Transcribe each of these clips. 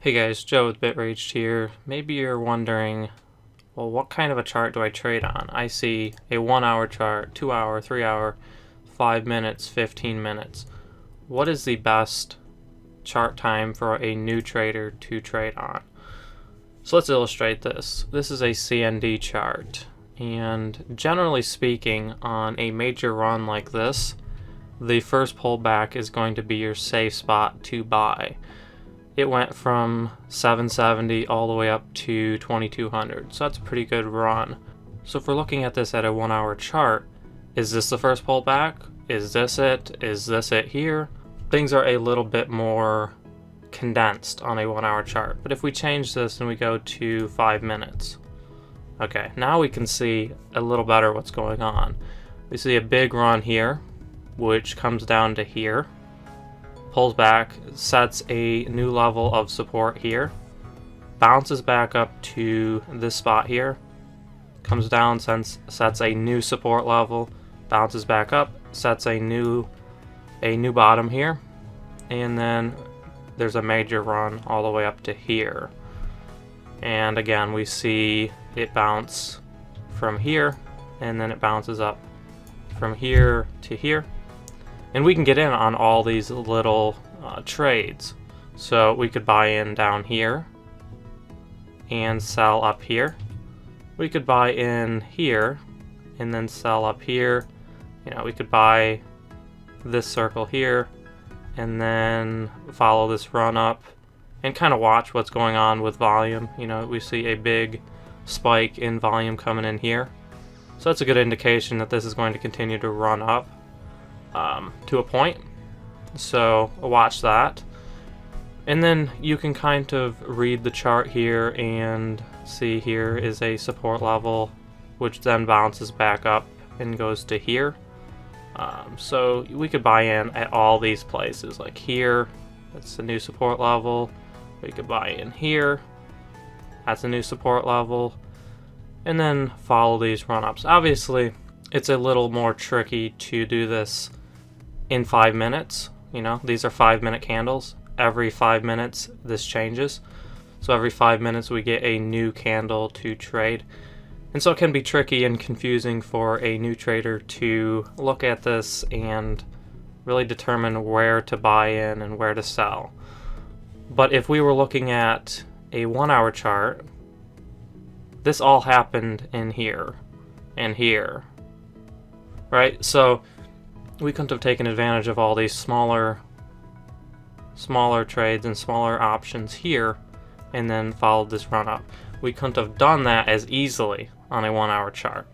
Hey guys, Joe with BitRaged here. Maybe you're wondering, well, what kind of a chart do I trade on? I see a 1 hour chart, 2 hour, 3 hour, 5 minutes, 15 minutes. What is the best chart time for a new trader to trade on? So let's illustrate this. This is a CND chart, and generally speaking, on a major run like this, the first pullback is going to be your safe spot to buy. It went from 770 all the way up to 2200, so that's a pretty good run. So if we're looking at this at a 1 hour chart, is this the first pullback? Is this it? Is this it here? Things are a little bit more condensed on a 1 hour chart. But if we change this and we go to 5 minutes, okay, now we can see a little better what's going on. We see a big run here, which comes down to here, pulls back, sets a new level of support here, bounces back up to this spot here, comes down, sets a new support level, bounces back up, sets a new bottom here, and then there's a major run all the way up to here. And again, we see it bounce from here, and then it bounces up from here to here. And we can get in on all these little trades. So we could buy in down here and sell up here. We could buy in here and then sell up here. You know, we could buy this circle here and then follow this run up and kind of watch what's going on with volume. You know, we see a big spike in volume coming in here. So that's a good indication that this is going to continue to run up to a point. So watch that. And then you can kind of read the chart here and see here is a support level, which then bounces back up and goes to here. So we could buy in at all these places, like here, that's a new support level. We could buy in here, that's a new support level, and then follow these run-ups. Obviously, it's a little more tricky to do this in 5 minutes. You know, these are 5-minute candles. Every 5 minutes this changes, so every 5 minutes we get a new candle to trade. And so it can be tricky and confusing for a new trader to look at this and really determine where to buy in and where to sell. But if we were looking at a 1 hour chart, this all happened in here and here, right? So we couldn't have taken advantage of all these smaller trades and smaller options here and then followed this run up. We couldn't have done that as easily on a 1 hour chart.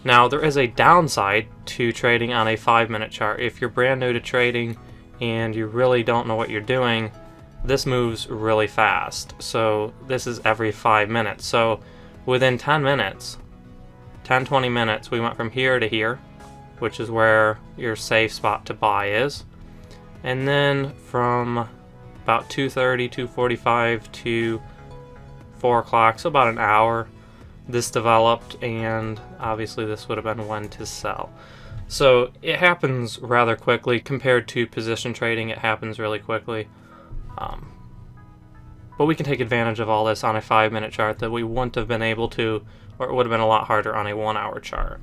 Now, there is a downside to trading on a 5-minute chart. If you're brand new to trading and you really don't know what you're doing, this moves really fast. So this is every 5 minutes. So within 10 minutes, 20 minutes, we went from here to here, which is where your safe spot to buy is. And then from about 2:30, 2:45 to 4 o'clock, so about an hour, this developed, and obviously this would have been when to sell. So it happens rather quickly compared to position trading. It happens really quickly. But we can take advantage of all this on a 5-minute chart that we wouldn't have been able to, or it would have been a lot harder on a 1 hour chart.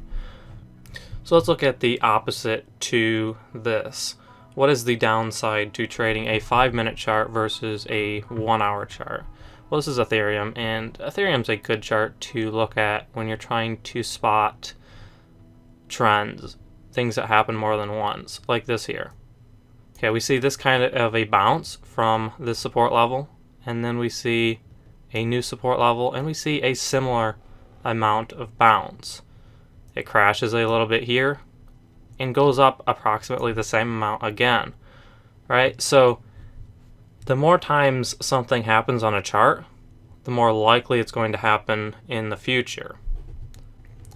So let's look at the opposite to this. What is the downside to trading a 5-minute chart versus a 1 hour chart? Well, this is Ethereum, and Ethereum's a good chart to look at when you're trying to spot trends, things that happen more than once, like this here. Okay, we see this kind of a bounce from this support level, and then we see a new support level, and we see a similar amount of bounce. It crashes a little bit here and goes up approximately the same amount again, right? So the more times something happens on a chart, the more likely it's going to happen in the future.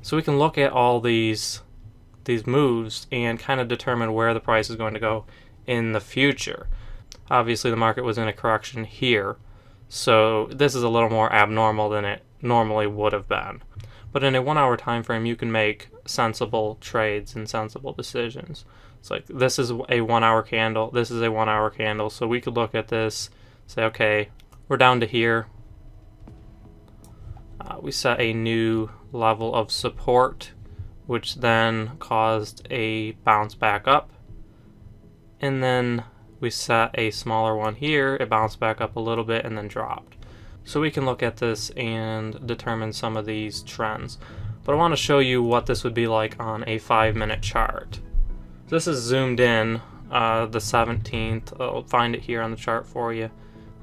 So we can look at all these moves and kind of determine where the price is going to go in the future. Obviously the market was in a correction here, so this is a little more abnormal than it normally would have been. But in a 1 hour time frame, you can make sensible trades and sensible decisions. It's like, this is a 1 hour candle, this is a 1 hour candle, so we could look at this, say, okay, we're down to here. We set a new level of support, which then caused a bounce back up. And then we set a smaller one here. It bounced back up a little bit and then dropped. So we can look at this and determine some of these trends. But I want to show you what this would be like on a 5-minute chart. This is zoomed in, the 17th. I'll find it here on the chart for you.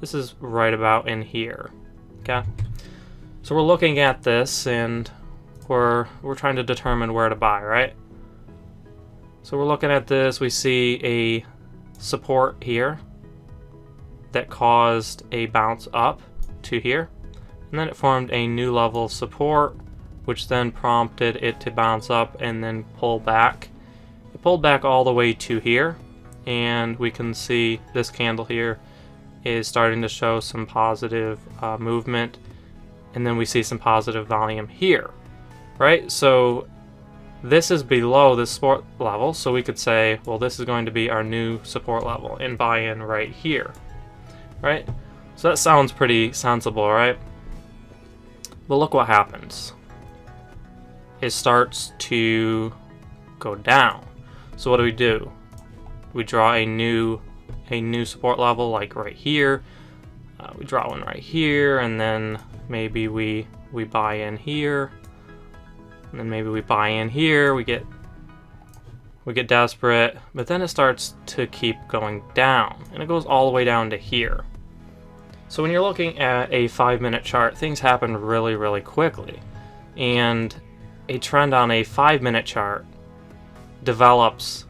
This is right about in here. Okay. So we're looking at this and we're trying to determine where to buy, right? So we're looking at this, we see a support here that caused a bounce up to here, and then it formed a new level of support, which then prompted it to bounce up and then pull back. It pulled back all the way to here, and we can see this candle here is starting to show some positive movement, and then we see some positive volume here, right? So this is below the support level, so we could say, well, this is going to be our new support level and buy in right here, right? So that sounds pretty sensible, right? But look what happens. It starts to go down. So what do? We draw a new support level, like right here. We draw one right here, and then maybe we buy in here. And then maybe we buy in here, we get desperate, but then it starts to keep going down, and it goes all the way down to here. So when you're looking at a 5-minute chart, things happen really, really quickly. And a trend on a 5-minute chart develops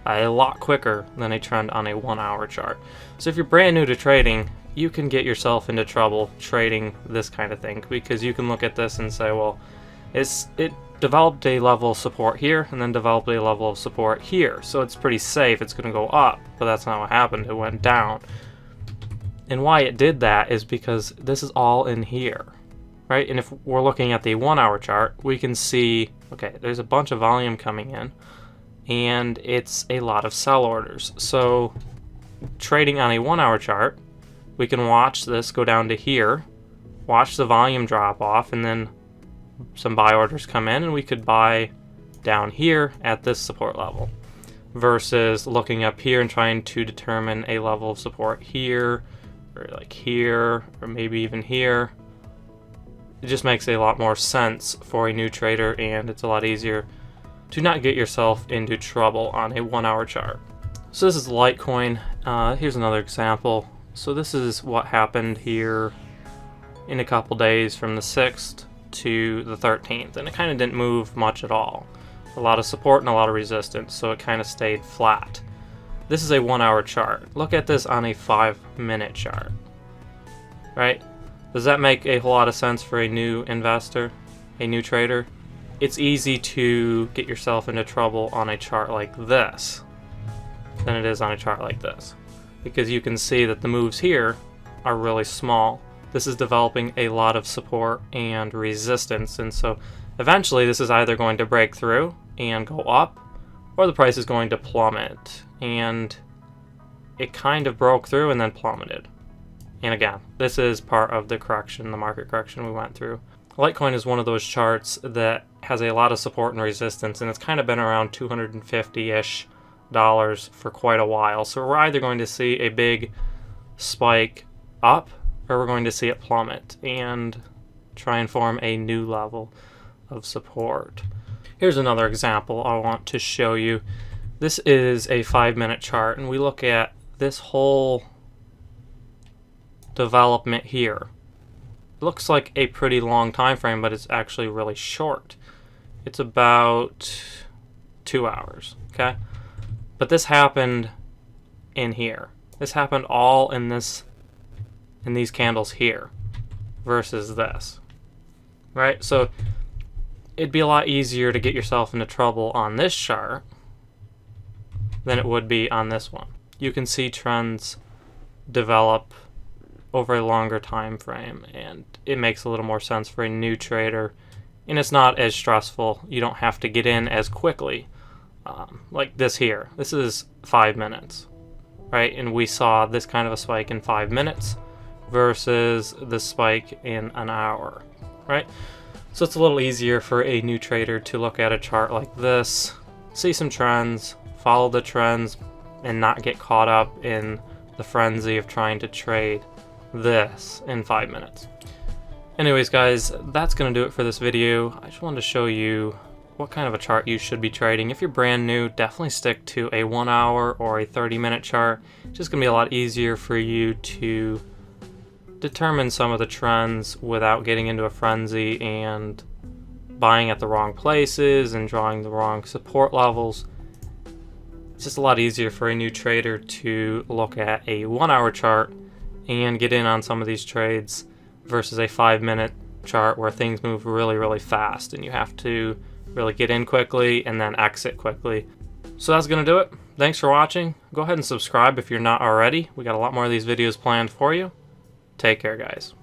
a lot quicker than a trend on a 1-hour chart. So if you're brand new to trading, you can get yourself into trouble trading this kind of thing, because you can look at this and say, well, it developed a level of support here and then developed a level of support here, so it's pretty safe, it's going to go up. But that's not what happened, it went down. And why it did that is because this is all in here, right? And if we're looking at the 1-hour chart, we can see, okay, there's a bunch of volume coming in, and it's a lot of sell orders. So trading on a 1-hour chart, we can watch this go down to here, watch the volume drop off, and then some buy orders come in, and we could buy down here at this support level, versus looking up here and trying to determine a level of support here, or like here, or maybe even here. It just makes a lot more sense for a new trader, and it's a lot easier to not get yourself into trouble on a 1-hour chart. So this is Litecoin. Here's another example. So this is what happened here in a couple days from the 6th to the 13th, and it kind of didn't move much at all. A lot of support and a lot of resistance, so it kind of stayed flat. This is a 1-hour chart. Look at this on a 5-minute chart, right? Does that make a whole lot of sense for a new investor, a new trader? It's easy to get yourself into trouble on a chart like this than it is on a chart like this, because you can see that the moves here are really small. This is developing a lot of support and resistance, and so eventually this is either going to break through and go up, or the price is going to plummet. And it kind of broke through and then plummeted. And again, this is part of the correction, the market correction we went through. Litecoin is one of those charts that has a lot of support and resistance, and it's kind of been around $250-ish for quite a while. So we're either going to see a big spike up, or we're going to see it plummet and try and form a new level of support. Here's another example I want to show you. This is a 5-minute chart, and we look at this whole development here. It looks like a pretty long time frame, but it's actually really short. It's about 2 hours, okay? But this happened in here. This happened all in these candles here versus this, right? So it'd be a lot easier to get yourself into trouble on this chart than it would be on this one. You can see trends develop over a longer time frame, and it makes a little more sense for a new trader, and it's not as stressful. You don't have to get in as quickly. Like this here, this is 5 minutes, right? And we saw this kind of a spike in 5 minutes, versus the spike in an hour, right? So it's a little easier for a new trader to look at a chart like this, see some trends, follow the trends, and not get caught up in the frenzy of trying to trade this in 5 minutes. Anyways guys, that's going to do it for this video. I just wanted to show you what kind of a chart you should be trading. If you're brand new, definitely stick to a 1 hour or a 30-minute chart. It's just going to be a lot easier for you to determine some of the trends without getting into a frenzy and buying at the wrong places and drawing the wrong support levels. It's just a lot easier for a new trader to look at a 1 hour chart and get in on some of these trades versus a 5-minute chart where things move really fast and you have to really get in quickly and then exit quickly. So that's going to do it. Thanks for watching. Go ahead and subscribe if you're not already. We got a lot more of these videos planned for you. Take care, guys.